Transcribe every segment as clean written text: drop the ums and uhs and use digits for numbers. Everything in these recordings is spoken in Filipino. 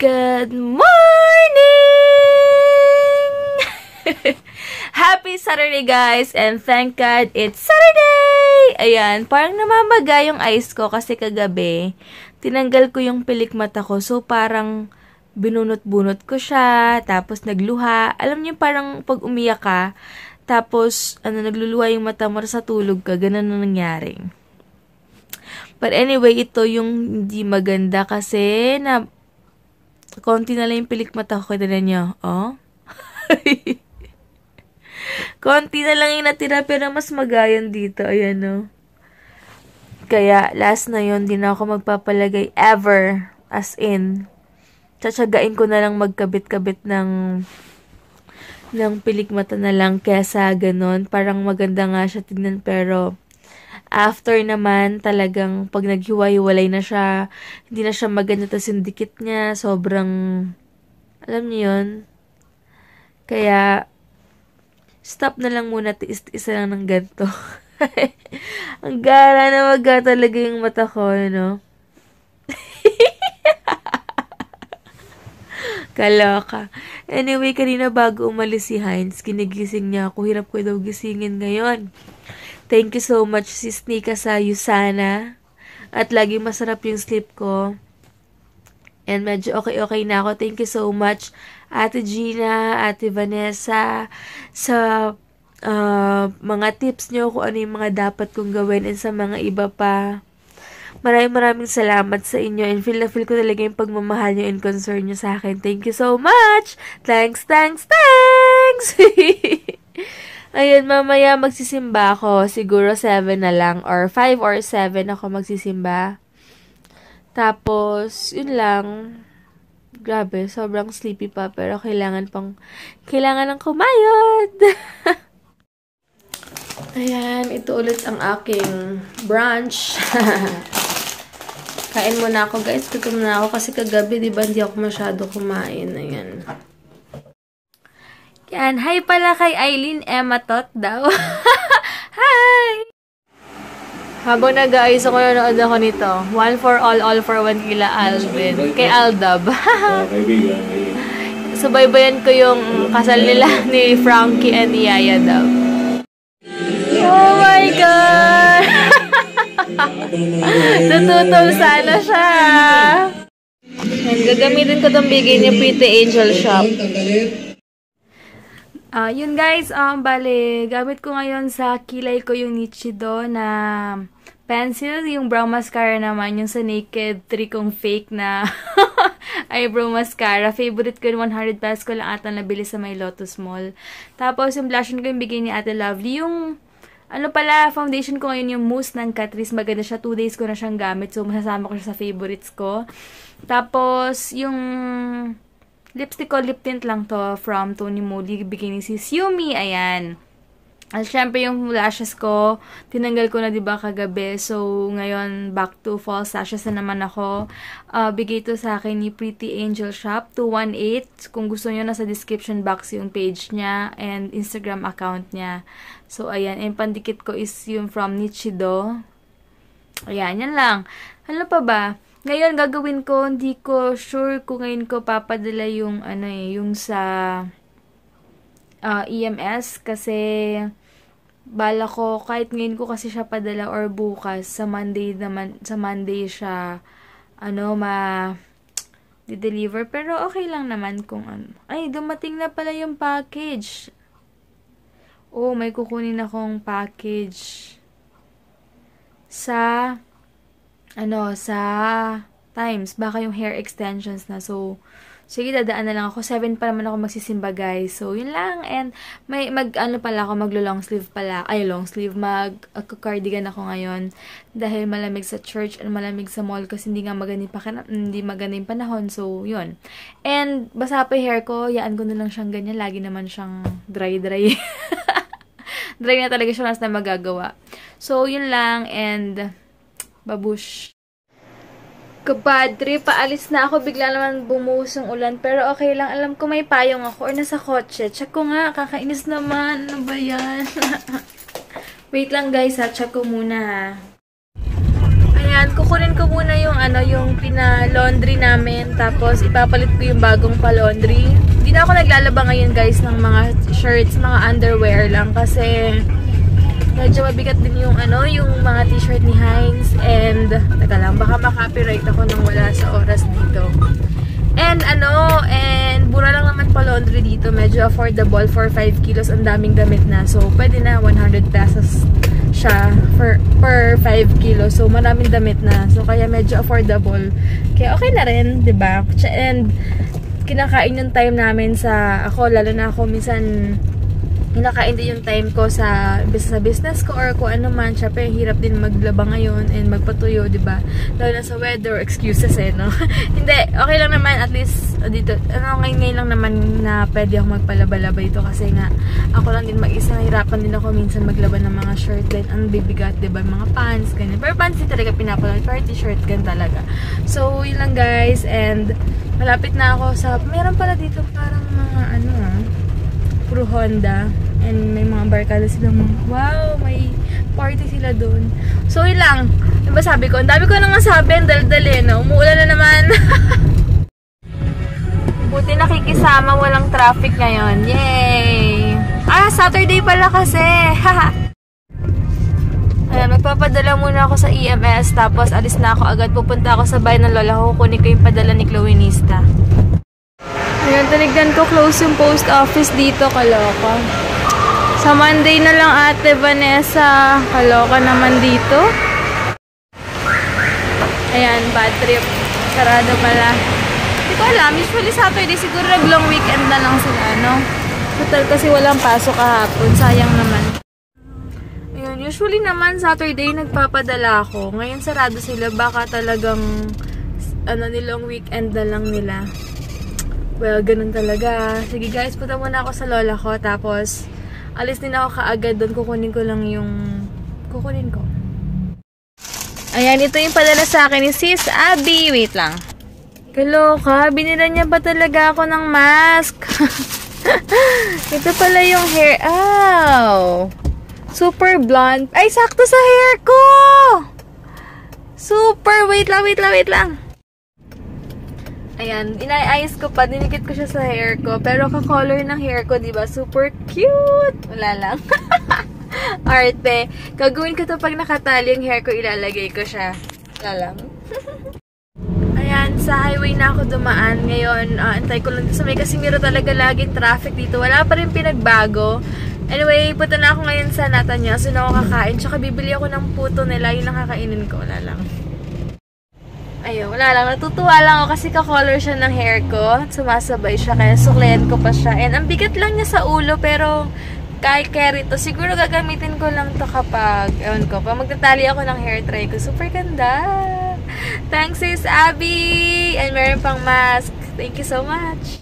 Good morning! Happy Saturday, guys! And thank God, it's Saturday! Ayan, parang namamaga yung eyes ko kasi kagabi, tinanggal ko yung pilik mata ko. So, parang binunot-bunot ko siya, tapos nagluha. Alam niyo, parang pag umiyak ka, tapos, nagluluha yung mata mo sa tulog ka, ganun na nangyari. But anyway, ito yung hindi maganda kasi na konti na lang yung pilik mata ko. Kita na nyo, oh? Konti na lang yung natira, pero mas magayon dito. Ayan, no? Kaya, last na yun, di na ako magpapalagay ever. As in, tsatsagain ko na lang magkabit-kabit ng pilik mata na lang kesa ganon. Parang maganda nga siya tignan, pero after naman, talagang pag naghiwa-hiwalay na siya, hindi na siya maganda, tas yung dikit niya, sobrang, alam niyo yun? Kaya, stop na lang muna, tiis-tiisa lang ng ganito. Ang gara na maga talaga yung mata ko, no? Kaloka. Anyway, kanina bago umalis si Heinz, kinigising niya ako. Hirap ko daw gisingin ngayon. Thank you so much, sis Nika, sa Yusana. At lagi masarap yung sleep ko. And medyo okay na ako. Thank you so much, Ate Gina, Ate Vanessa, sa mga tips nyo kung ano yung mga dapat kong gawin and sa mga iba pa. Maraming salamat sa inyo and feel na feel ko talaga yung pagmamahal nyo and concern nyo sa akin. Thank you so much! Thanks! Ayun, mamaya magsisimba ako. Siguro 7 na lang or 5 or 7 ako magsisimba. Tapos, yun lang. Grabe, sobrang sleepy pa pero kailangan ng kumayod. Ayan, ito ulit ang aking brunch. Kain muna ako, guys. Gutom na ako kasi kagabi, diba, hindi ako masyado kumain. Ayan. Yan. Hi pala kay Eileen Emma Tot daw. Hi! Habang nag-aayos ako, nanood ako nito. One for all for one kila Alvin. Kay Aldab. Subaybayan ko yung kasal nila ni Frankie and ni Yaya daw. Oh my God! Tututol sana siya. And gagamitin ko itong bigay niya Pretty Angel Shop. Yun guys, bale, gamit ko ngayon sa kilay ko yung Nichido na pencil. Yung brow mascara naman, yung sa Naked 3 kong fake na eyebrow mascara. Favorite ko yung 100 pesos ko lang ata nabili sa may Lotus Mall. Tapos yung blush ko yung bigay ni Ate Lovely. Yung foundation ko ngayon yung mousse ng Catrice. Maganda siya. 2 days ko na siyang gamit. So, masasama ko siya sa favorites ko. Tapos, yung lipstick ko, lip tint lang to from Tony Moly. Bigay ni Sis Yumi. Ayan. At syempre, yung lashes ko, tinanggal ko na diba kagabi. So, ngayon, back to false lashes na naman ako. Bigay to sa akin ni Pretty Angel Shop, 218. Kung gusto nyo, nasa description box yung page niya and Instagram account niya. So, ayan. And pandikit ko is yung from Nichido. Ayan, yan lang. Ano pa ba? Ngayon, gagawin ko, hindi ko sure kung ngayon ko papadala yung, yung sa EMS. Kasi, bala ko, kahit ngayon ko kasi siya padala or bukas, sa Monday naman, sa Monday siya, di-deliver. Pero, okay lang naman kung Ay, dumating na pala yung package. Oh, may kukunin akong package sa sa Times. Baka yung hair extensions na. So, sige, dadaan na lang ako. 7 pa naman ako magsisimba, guys. So, yun lang. And, maglo-long sleeve pala. Ay, long sleeve. Mag-cardigan ako ngayon. Dahil malamig sa church and malamig sa mall kasi hindi maganda yung panahon. So, yun. And, basa pa yung hair ko. Yaan ko na lang siyang ganyan. Lagi naman siyang dry. Dry na talaga siya na magagawa. So, yun lang. And, babush. Kapadre, paalis na ako. Bigla naman bumuhos yung ulan. Pero okay lang. Alam ko may payong ako. Or nasa kotse. Check ko nga. Kakainis naman. Ano ba yan? Wait lang guys ha. Check ko muna ha. Ayan, kukunin ko muna yung yung pina-laundry namin. Tapos ipapalit ko yung bagong pa-laundry. Hindi na ako naglalaba ngayon guys ng mga shirts, mga underwear lang. Kasi medyo mabigat din yung yung mga t-shirt ni Heinz. And, teka lang, baka makapiright ako nang wala sa oras dito. And and mura lang naman pa laundry dito. Medyo affordable for 5 kilos. Ang daming damit na. So, pwede na 100 pesos siya per 5 kilos. So, maraming damit na. So, kaya medyo affordable. Kaya okay na rin, diba? And, kinakain yung time namin sa lalo na ako minsan kinakain din yung time ko sa business ko or kung ano man. Syempre, hirap din maglaba ngayon and magpatuyo, diba? Lalo na sa weather, excuses no? Hindi, okay lang naman, at least, dito, ngayon lang naman na pwede ako magpalaba-laba ito kasi nga, ako lang din mag-isa, nahirapan din ako minsan maglaba ng mga shirt, then ang bibigat, diba? Mga pants, ganyan. Pero pants din talaga pinapalala, pero t-shirt, ganyan talaga. So, yun lang guys, and malapit na ako sa, meron pala dito parang mga puro Honda. And may mga barkada silang wow, may party sila doon. So, yun lang. Diba sabi ko? Ang dami ko nang masabi. Ang dal-dali, no? Umuulan na naman. Buti nakikisama. Walang traffic ngayon. Yay! Saturday pala kasi. Ayan, magpapadala muna ako sa EMS. Tapos, alis na ako agad. Pupunta ako sa bahay ng lola ko. Kunin ko yung padala ni Chloenista. Ayan, tinignan ko close yung post office dito. Kaloka. Sa Monday na lang Ate Vanessa. Kaloka naman dito. Ayan, bad trip. Sarado pala. Hindi ko alam. Usually Saturday siguro long weekend na lang sila, Total kasi walang pasok kahapon. Sayang naman. Ayun, usually naman Saturday nagpapadala ako. Ngayon sarado sila. Baka talagang nilang weekend na lang nila. Well, ganun talaga. Sige guys, punta muna ako sa lola ko. Tapos, alis din ako kaagad doon. Kukunin ko lang yung kukunin ko. Ayan, ito yung padala sa akin ni Sis Abby. Wait lang. Kaloka, binila niya ba talaga ako ng mask? Ito pala yung hair. Ow! Super blonde. Ay, sakto sa hair ko! Super! Wait lang. Ayan, inayayos ko pa. Dinikit ko siya sa hair ko. Pero ka-color ng hair ko, diba? Super cute! Wala lang. Arte. Gagawin ko to pag nakatali yung hair ko, ilalagay ko siya. Wala lang. Ayan, sa highway na ako dumaan. Ngayon, antay ko lang sa may Casimiro talaga laging traffic dito. Wala pa rin pinagbago. Anyway, punta na ako ngayon sa Natanya. So, na ako kakain. Tsaka bibili ako ng puto nila. Yun lang kakainin ko. Wala lang. Ayun, wala lang. Natutuwa lang ako kasi ka-color siya ng hair ko. Sumasabay siya, kaya suklehan ko pa siya. And ang bigat lang niya sa ulo, pero kahit carry to. Siguro gagamitin ko lang to kapag, ewan ko, pag magtatali ako ng hair try ko. Super ganda! Thanks, Sis Abby! And meron pang mask. Thank you so much!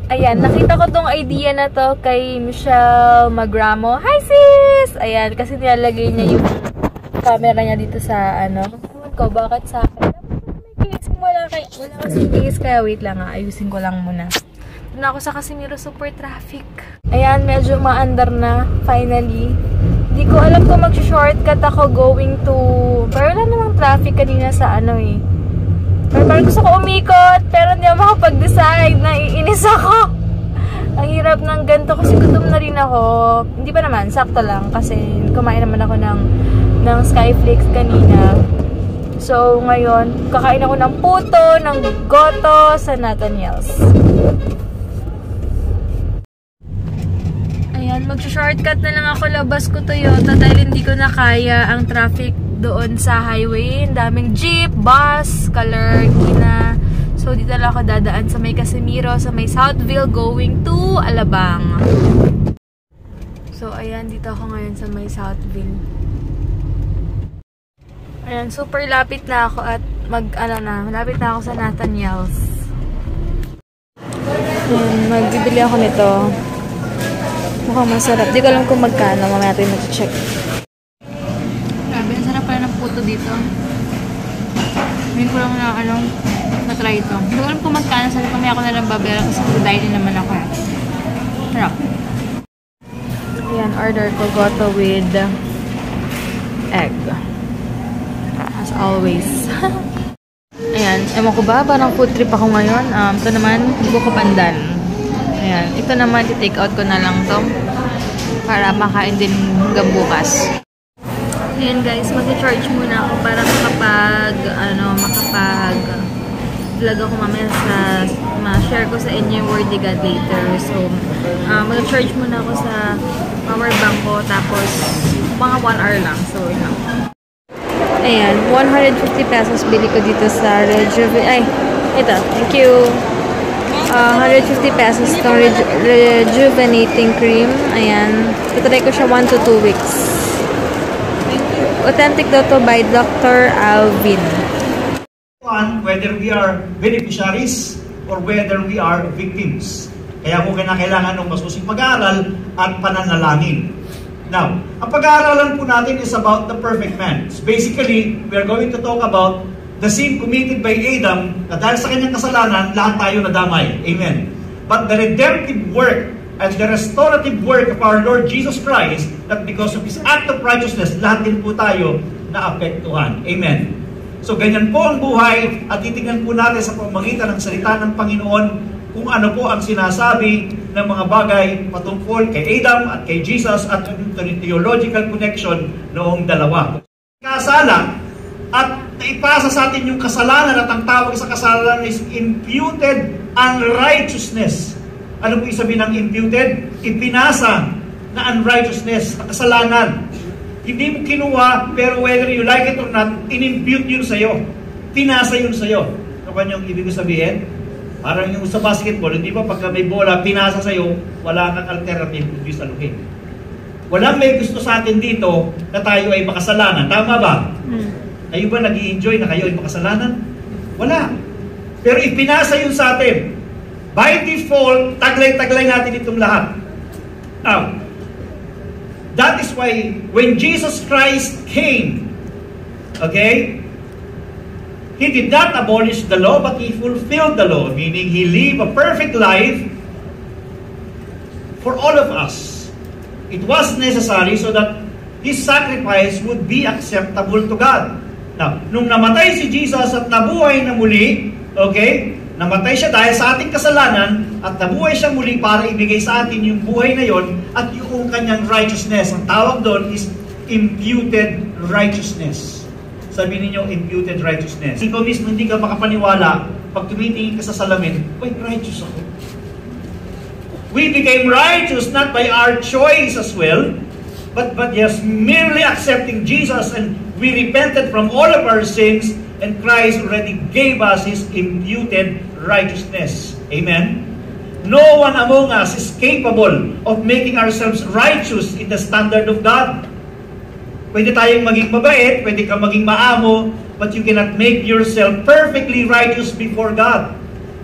Ayan, nakita ko tong idea na to kay Michelle Magramo. Hi, sis! Ayan, kasi nilalagay niya yung camera niya dito sa ko, bakit sa akin? May case, wala kasi case, kaya wait lang ayusin ko lang muna. Doon ako sa Casimiro, super traffic. Ayan, medyo maandar na, finally. Hindi ko alam kung mag-shortcut ako going to, pero wala namang traffic kanina sa Pero parang gusto ko umikot, pero hindi ako makapag-decide, naiinis ako. Ang hirap ng ganito kasi gutom na rin ako. Hindi pa naman, sakto lang kasi kumain naman ako ng Skyflakes kanina. So, ngayon, kakain ako ng puto, ng goto sa Nathaniel's. Ayan, mag-shortcut na lang ako. Labas ko Toyota dahil hindi ko na kaya ang traffic doon sa highway. Ang daming jeep, bus, colored, na. So, dito lang ako dadaan sa may Casimiro, sa may Southville, going to Alabang. So, ayan, dito ako ngayon sa may Southville. Ayan, super lapit na ako at malapit na ako sa Nathaniel's. Ayan, magbibili ako nito. Mukhang masarap. Di ko alam kung magkano. Mamaya tayo mag-check. Grabe, ang sarap pala ng puto dito. Ngayon ko lang na-try ito. Di ko alam kung magkano. Sabi ko mamaya ako na lang babayaran kasi dahil naman ako. Sarap. Ayan, order ko goto with egg. as always. Ayan, ewan ko ba, parang food trip ako ngayon. Ito naman, buko pandan. Ayan, ito naman, i-take out ko na lang to para makain din hanggang bukas. Ayan guys, mag-charge muna ako para makapag-vlog ako mamaya ma-share ko sa inyo yung Word of God later. So, mag-charge muna ako sa power bank ko, tapos mga 1 hour lang. So, yun. Ayan, 150 pesos bili ko dito sa ito, thank you. 150 pesos itong rejuvenating cream. Ayan, itry ko siya 1 to 2 weeks. Authentic daw to by Dr. Alvin. Whether we are beneficiaries or whether we are victims. Kaya kung kailangan ng masusing pag-aaral at pananalangin. Now, ang pag-aaralan po natin is about the perfect man. So basically, we are going to talk about the sin committed by Adam, na dahil sa kanyang kasalanan, lahat tayo nadamay. Amen. But the redemptive work and the restorative work of our Lord Jesus Christ, that because of His act of righteousness, lahat din po tayo naapektuhan. Amen. So ganyan po ang buhay, at titignan po natin sa pamamagitan ng salita ng Panginoon kung ano po ang sinasabi ng mga bagay patungkol kay Adam at kay Jesus at the theological connection noong dalawa. Kasala at naipasa sa atin yung kasalanan, at ang tawag sa kasalanan is imputed unrighteousness. Ano po isabihin ng imputed? Ipinasa na unrighteousness, na kasalanan. Hindi mo kinuha, pero whether you like it or not, in-impute yun sa'yo. Pinasa yun sa'yo. Ano ba yung ibig sabihin? Parang yung sa basketball, hindi ba pagka may bola, pinasa sa'yo, wala kang alternative kundi saluhin. Walang may gusto sa atin dito na tayo ay makasalanan. Tama ba? Kayo ba nag-i-enjoy na kayo ay makasalanan? Wala. Pero ipinasa yun sa atin. By default, taglay-taglay natin itong lahat. Now, that is why when Jesus Christ came, okay, He did not abolish the law, but He fulfilled the law, meaning He lived a perfect life for all of us. It was necessary so that His sacrifice would be acceptable to God. Now, nung namatay si Jesus at nabuhay na muli, okay, namatay siya dahil sa ating kasalanan at nabuhay siya muli para ibigay sa atin yung buhay na yon at yung kanyang righteousness. Ang tawag doon is imputed righteousness. Sabi ninyo, imputed righteousness. Ikaw mismo hindi ka makapaniwala pag tumitingin ka sa salamin, wait, righteous ako. We became righteous not by our choice as well, but yes, merely accepting Jesus, and we repented from all of our sins, and Christ already gave us His imputed righteousness. Amen? No one among us is capable of making ourselves righteous in the standard of God. Pwede tayong maging mabait, pwede kang maging maamo, but you cannot make yourself perfectly righteous before God.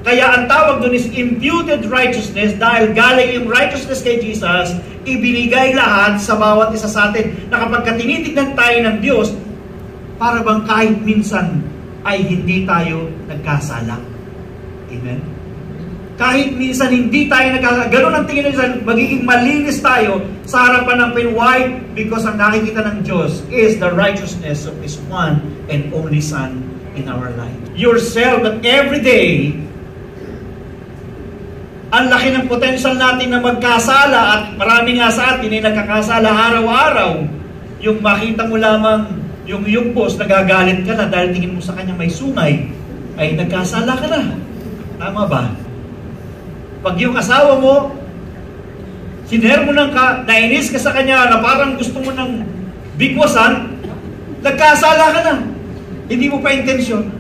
Kaya ang tawag doon is imputed righteousness, dahil galing yung righteousness kay Jesus, ibinigay lahat sa bawat isa sa atin, na kapag tinitignan tayo ng Diyos, para bang kahit minsan ay hindi tayo nagkasala. Amen? Kahit minsan hindi tayo nagkasala, ganun ang tingin natin, magiging malinis tayo sa harapan ng Panginoon. Why? Because ang nakikita ng Diyos is the righteousness of His one and only Son in our life. Yourself, that every day, ang laki ng potential natin na magkasala, at marami nga sa atin ay nagkakasala araw-araw. Yung makita mo lamang yung boss, nagagalit ka na dahil tingin mo sa kanya may sungay, ay nagkasala ka na. Tama ba? Pag yung asawa mo, sinermonan ka, nainis ka sa kanya, na parang gusto mo ng bigwasan, nagkasala ka na. Hindi mo pa intensyon.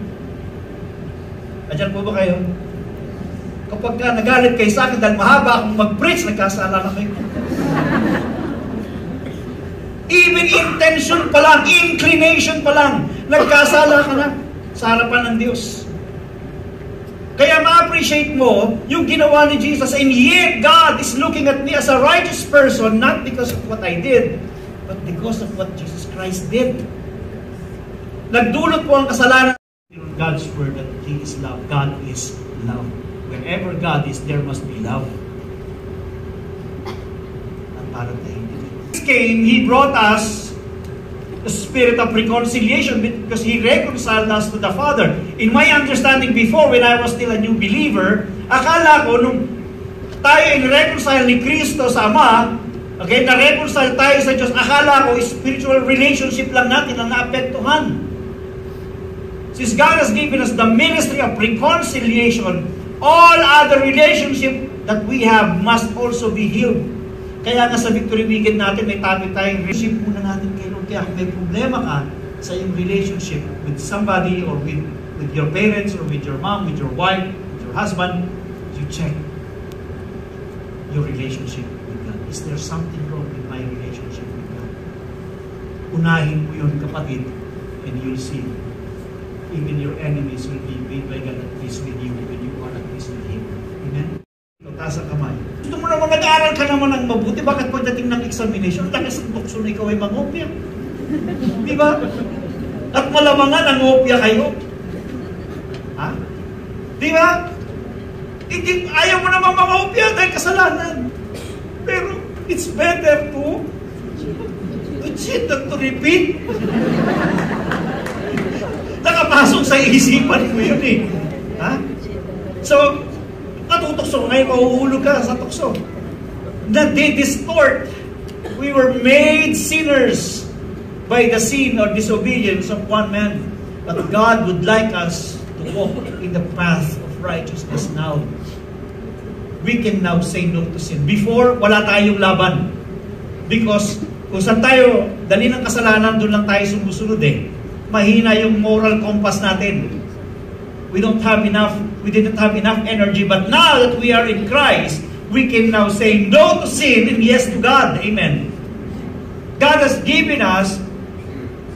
Andyan po ba kayo? Kapag ka nagalit kayo sa akin dahil mahaba akong mag-preach, nagkasala na kayo. Even intention pa lang, inclination pa lang, nagkasala ka na sa harapan ng Diyos. Kaya ma-appreciate mo yung ginawa ni Jesus, and yet God is looking at me as a righteous person, not because of what I did, but because of what Jesus Christ did. Nagdulot po ang kasalanan in God's word that He is love. God is love. Wherever God is, there must be love. At para tayo. He came, He brought us the spirit of reconciliation because He reconciled us to the Father. In my understanding before, when I was still a new believer, akala ko nung tayo in-reconcile ni Kristo sa Ama, okay, na-reconcile tayo sa Diyos, akala ko spiritual relationship lang natin ang naapektuhan. Since God has given us the ministry of reconciliation, all other relationship that we have must also be healed. Kaya nga sa Victory Weekend natin, may tabi tayong relationship muna natin kay Lord. Kaya kung may problema ka sa iyong relationship with somebody or with your parents or with your mom, with your wife, with your husband, you check your relationship with God. Is there something wrong with my relationship with God? Unahin mo yun, kapatid, and you'll see. Even your enemies will be made by God at peace with you when you are at peace with Him. Amen? Taas ang kamay. Gusto mo naman nag-aaral ka naman ng mabuti, bakit pagdating ng examination, lakas ng tukso na ikaw ay mangopya? Di ba? At malamangan ang opya kayo. Ha? Di ba? Ayaw mo naman mangopya dahil kasalanan. Pero it's better to cheat than to repeat. Nakapasok sa isipan mo yun eh. Ha? So, natutokso ngayon, mahuhulog ka sa tukso. That they distort. We were made sinners by the sin or disobedience of one man. But God would like us to walk in the path of righteousness now. We can now say no to sin. Before, wala tayong laban. Because kung saan tayo dali ng kasalanan, doon lang tayo sumusunod eh. Mahina yung moral compass natin. We didn't have enough energy, but now that we are in Christ, we can now say no to sin and yes to God. Amen. God has given us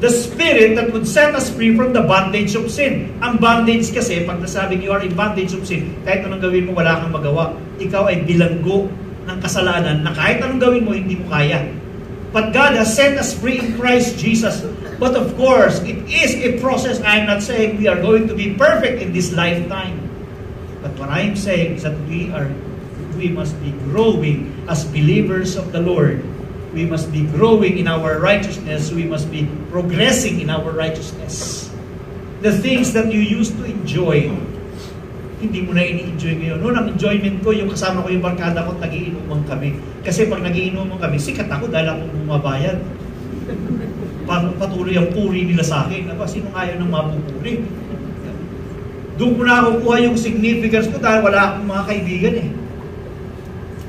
the Spirit that would set us free from the bondage of sin. Ang bondage kasi, pag nasabing you are in bondage of sin, kahit anong gawin mo, wala kang magawa. Ikaw ay bilanggo ng kasalanan na kahit anong gawin mo, hindi mo kaya. But God has set us free in Christ Jesus. But of course, it is a process. I'm not saying we are going to be perfect in this lifetime. But what I'm saying is that we must be growing as believers of the Lord. We must be growing in our righteousness. We must be progressing in our righteousness. The things that you used to enjoy, hindi mo na ini-enjoy ngayon. Noon, ang enjoyment ko, yung kasama ko yung barkada ko, nagiinuman kami. Kasi pag nagiinuman kami, sikat ako dahil ako bumabayad. Patuloy ang puri nila sa akin. Aba, sino ayaw ng mapupuri? Doon ko na kukuha yung significance ko dahil wala akong mga kaibigan eh.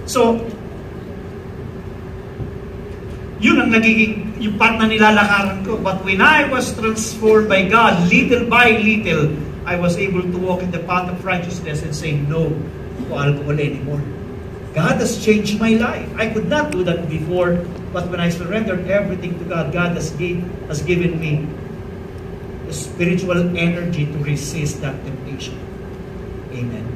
So, yun ang nagiging, yung path na nilalakaran ko. But when I was transformed by God, little by little, I was able to walk in the path of righteousness and say no to alcohol anymore. God has changed my life. I could not do that before, but when I surrendered everything to God, God has given me the spiritual energy to resist that temptation. Amen.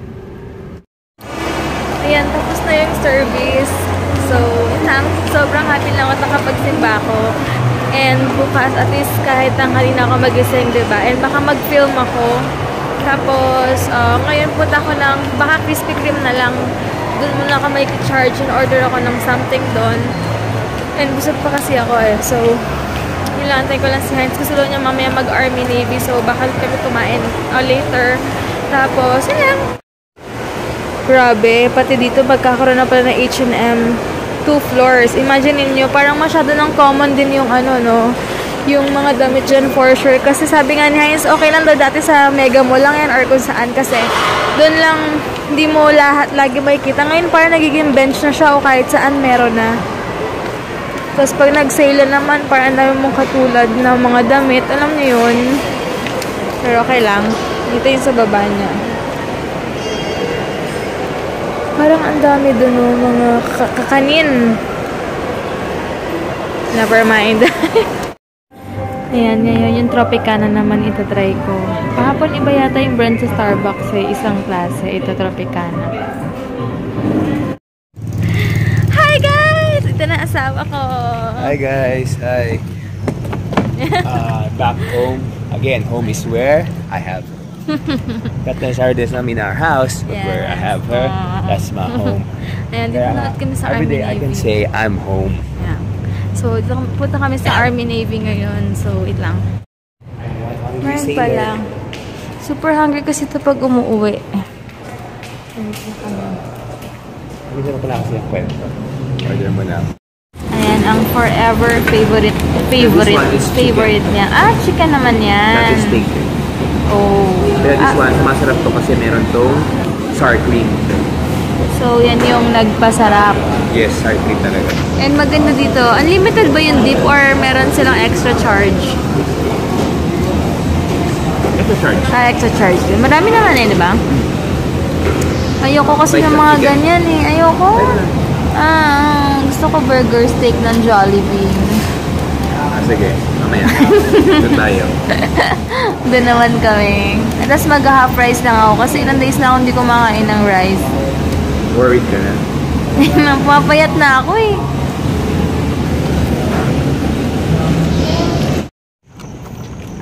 Ayan, tapos na yung service. So, yun lang. Sobrang happy lang ako nakapagsimba ako. And bukas, at least kahit tanghali na ako magising, diba? And baka mag-film ako. Tapos, ngayon punta ko lang, baka Krispy Kreme na lang. Doon muna ako may charge and order ako ng something doon. And busog pa kasi ako eh. So, yun lang, antay ko lang si Heinz. Gusto niya mamaya mag-Army Navy. So, baka kami kumain later. Tapos, yun lang. Grabe, pati dito magkakaroon na pala ng H&M 2 floors. Imagine niyo, parang masyado ng common din yung ano, no? Yung mga damit dyan for sure. Kasi sabi nga ni Heinz, okay lang daw dati sa Mega Mall lang yan or kung saan kasi doon lang hindi mo lahat lagi makikita. Ngayon parang nagiging bench na siya o kahit saan meron na. Tapos pag nag-sale naman, parang dami mong katulad na mga damit. Alam niyo yun. Pero okay lang. Dito yung sa baba niya. Parang ang dami doon mga kakanin. Never mind. Ayan, ngayon yung Tropicana naman itatry ko. Kahapon iba yata yung brand sa Starbucks eh. Isang klase. Ito Tropicana. Hi guys! Ito na asawa ko. Hi guys! Hi! Back home. Again, home is where I have Katna Sardes namin in our house, but yes, where I have her, that's my home. Ayan, dito na kami sa every day I can say I'm home. Yeah. So, punta kami sa Army Navy ngayon. So, wait lang. Meron pa lang. Super hungry kasi ito pag umuwi. Hindi mo pala kasi ang kwento. Order mo na. Ayan, ang forever favorite niya. Chicken naman yan. That is steak. Oh. Pero this one, masarap to kasi meron tong sour cream. So, yan yung nagpasarap. Yes, sour cream talaga. And maganda dito, unlimited ba yung dip or meron silang extra charge? Extra charge. Extra charge. Marami naman di ba? Ayoko kasi ng mga ganyan Ayoko. Gusto ko burger steak ng Jollibee. Sige. Mamaya. Doon tayo. Doon naman kami. Tapos mag-half rice lang ako kasi ilang days na ako hindi kumakain ng rice. Worried ka na? Mapapayat na ako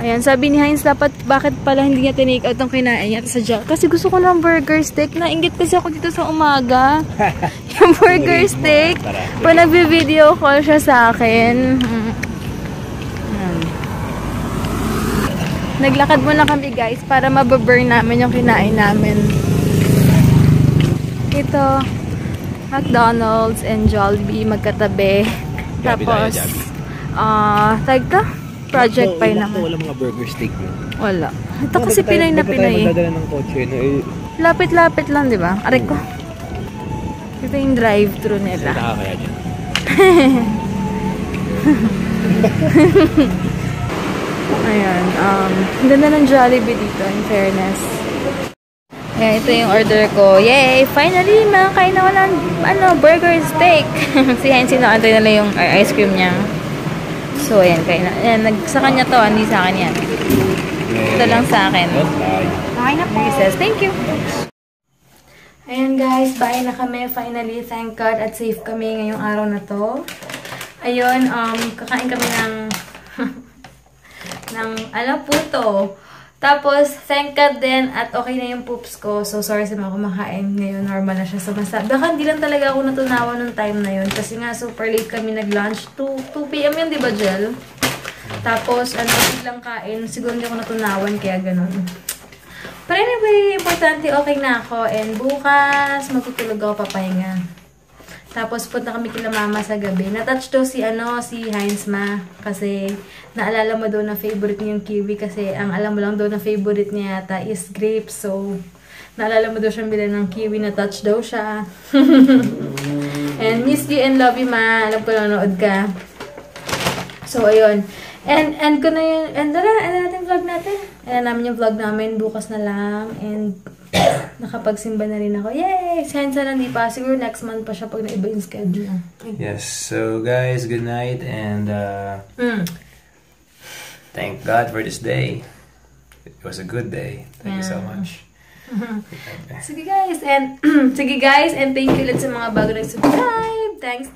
Ayan, sabi ni Heinz, bakit pala hindi niya tinake out ang kinain niya sa Jollibee? Kasi gusto ko ng burger steak. Nainggit kasi ako dito sa umaga. Yung burger steak. Pag nagbe-video call siya sa akin. Naglakad muna kami guys para mababurn namin yung kinain namin. Ito, McDonald's and Jollibee magkatabi. Tapos, Project Pie naman. Wala mga burger steak mo. Wala. Ito kasi Pinoy na Pinoy. Magdadala ng kotse. Lapit-lapit lang, di ba? Aray ko. Ito yung drive-thru nila. Saan kaya dyan? Ayan. Ganda ng Jollibee dito, in fairness. Ayan, ito yung order ko. Yay! Finally, makakain na walang burger steak. Si Heinz, sinakantay nila yung ice cream niya. So, ayan, kain na. Ayan, sa kanya to, hindi sa akin yan. Ito lang sa akin. Kain na po. He says, thank you. Ayan guys, bye na kami. Finally, thank God at safe kami ngayong araw na to. Ayun, kakain kami ng puto. Tapos, thank God din at okay na yung poops ko. So, sorry sa mga kumakain. Ngayon, normal na siya. So, basta, baka hindi lang talaga ako natunawan nung time na yun. Kasi nga, super late kami nag-lunch. 2 p.m. yun, di ba, Jel? Tapos, biglang kain. Siguro hindi ako natunawan, kaya ganun. Pero anyway, importante, okay na ako. And bukas, magtutulog ako, papahinga. Tapos, punta kami kila mama sa gabi. Natouch daw si Heinz ma. Kasi, naalala mo daw na favorite niya yung kiwi. Kasi, ang alam mo lang daw na favorite niya yata is grapes. So, naalala mo daw siyang bilan ng kiwi. Natouch daw siya. And, miss you and love you, ma. Alam ko nanonood ka. So, ayun. And ko na yun. And tara, natin vlog natin. Ayan namin yung vlog namin. Bukas na lang. And, nakapagsimba na rin ako. Yay! Heinz na hindi pa. Siguro next month pa siya pag naiba yung schedule. Yes. So, guys, good night. And, thank God for this day. It was a good day. Thank you so much. Sige guys. And thank you ulit sa mga bago nag-subscribe. Thanks.